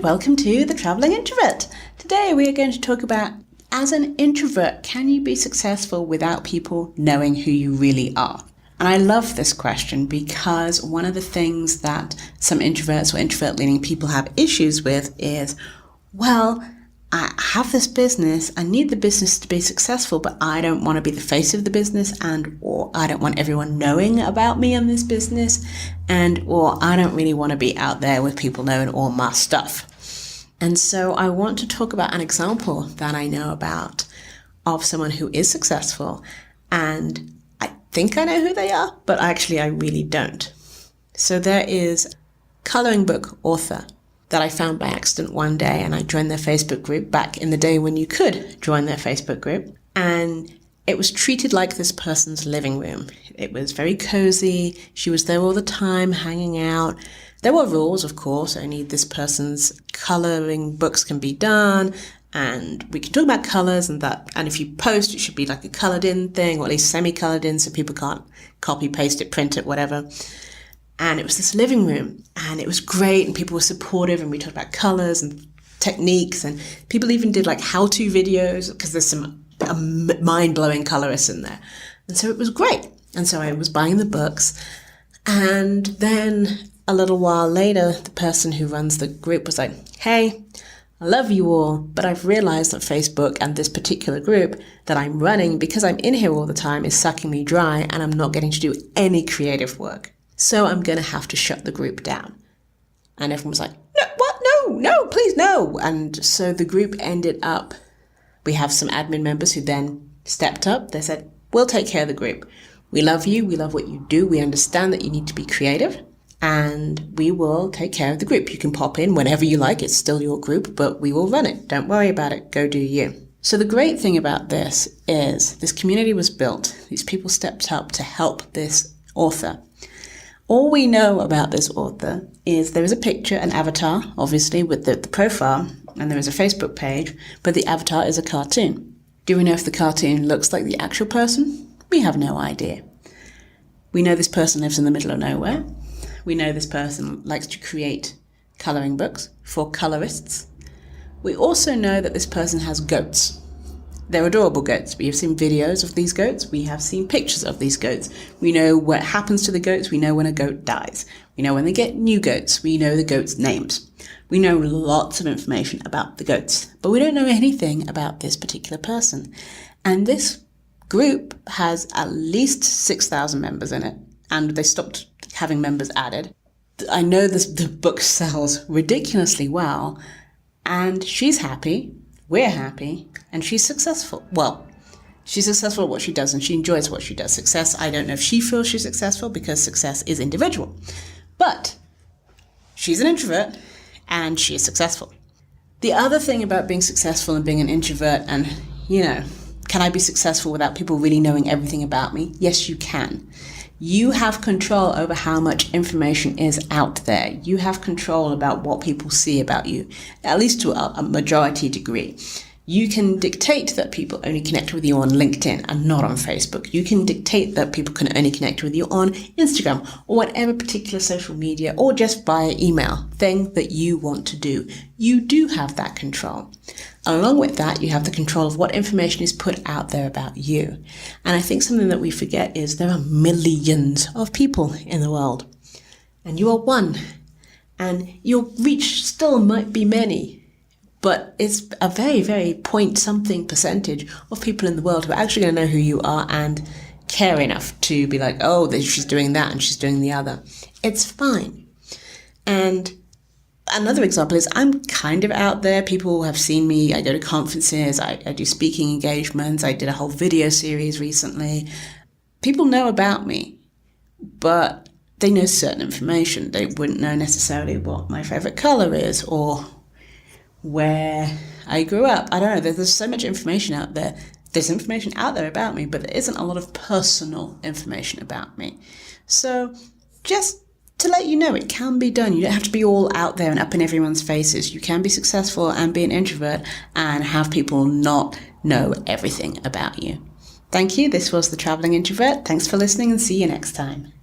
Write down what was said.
welcome to The Traveling Introvert. Today we are going to talk about, as an introvert, can you be successful without people knowing who you really are? And I love this question because one of the things that some introverts or introvert-leaning people have issues with is, well, I have this business, I need the business to be successful, but I don't want to be the face of the business, or I don't want everyone knowing about me and this business, or I don't really want to be out there with people knowing all my stuff. And so I want to talk about an example that I know about of someone who is successful, and I think I know who they are, but actually I really don't. So there is a coloring book author that I found by accident one day, and I joined their Facebook group back in the day when you could join their Facebook group, and it was treated like this person's living room. It was very cozy. She was there all the time, hanging out. There were rules, of course. Only this person's coloring books can be done, and we can talk about colors and that. And if you post, it should be like a colored in thing, or at least semi-colored in, so people can't copy, paste it, print it, whatever. And it was this living room, and it was great, and people were supportive, and we talked about colors and techniques, and people even did like how-to videos, because there's some mind-blowing colorists in there. And so it was great. And so I was buying the books, and then a little while later, the person who runs the group was like, hey, I love you all, but I've realized that Facebook and this particular group that I'm running, because I'm in here all the time, is sucking me dry, and I'm not getting to do any creative work. So I'm going to have to shut the group down. And everyone was like, no, what? No, please, no. And so the group ended up, we have some admin members who then stepped up. They said, we'll take care of the group. We love you. We love what you do. We understand that you need to be creative, and we will take care of the group. You can pop in whenever you like. It's still your group, but we will run it. Don't worry about it. Go do you. So the great thing about this is this community was built. These people stepped up to help this author. All we know about this author is there is a picture, an avatar, obviously, with the profile, and there is a Facebook page, but the avatar is a cartoon. Do we know if the cartoon looks like the actual person? We have no idea. We know this person lives in the middle of nowhere. We know this person likes to create coloring books for colorists. We also know that this person has goats. They're adorable goats. We have seen videos of these goats. We have seen pictures of these goats. We know what happens to the goats. We know when a goat dies. We know when they get new goats. We know the goats' names. We know lots of information about the goats, but we don't know anything about this particular person. And this group has at least 6,000 members in it, and they stopped having members added. I know the book sells ridiculously well, and she's happy. We're happy, and she's successful. Well, she's successful at what she does, and she enjoys what she does. Success, I don't know if she feels she's successful, because success is individual. But she's an introvert, and she is successful. The other thing about being successful and being an introvert, and, can I be successful without people really knowing everything about me? Yes, you can. You have control over how much information is out there. You have control about what people see about you, at least to a majority degree. You can dictate that people only connect with you on LinkedIn and not on Facebook. You can dictate that people can only connect with you on Instagram or whatever particular social media, or just via email, thing that you want to do. You do have that control. Along with that, you have the control of what information is put out there about you. And I think something that we forget is there are millions of people in the world, and you are one, and your reach still might be many. But it's a very, very point-something percentage of people in the world who are actually going to know who you are and care enough to be like, oh, she's doing that and she's doing the other. It's fine. And another example is I'm kind of out there. People have seen me. I go to conferences. I do speaking engagements. I did a whole video series recently. People know about me, but they know certain information. They wouldn't know necessarily what my favorite color is, or where I grew up. I don't know. There's so much information out there. There's information out there about me, but there isn't a lot of personal information about me. So just to let you know, it can be done. You don't have to be all out there and up in everyone's faces. You can be successful and be an introvert and have people not know everything about you. Thank you. This was The Traveling Introvert. Thanks for listening, and see you next time.